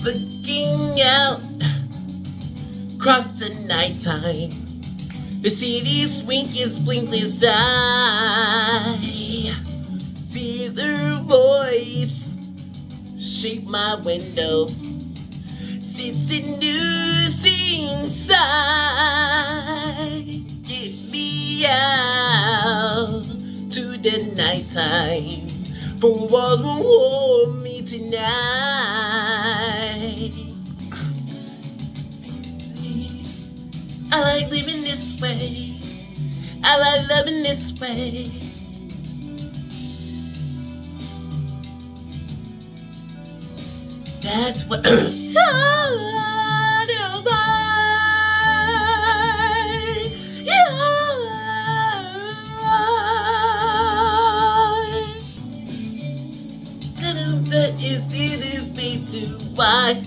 Looking out across the nighttime, the city's wink is blinkless eye. See their voice shape my window, seducing sigh. Get me out to the nighttime, for walls will hold me tonight. I like living this way, I like loving this way. That's what I do but if it is me too, why?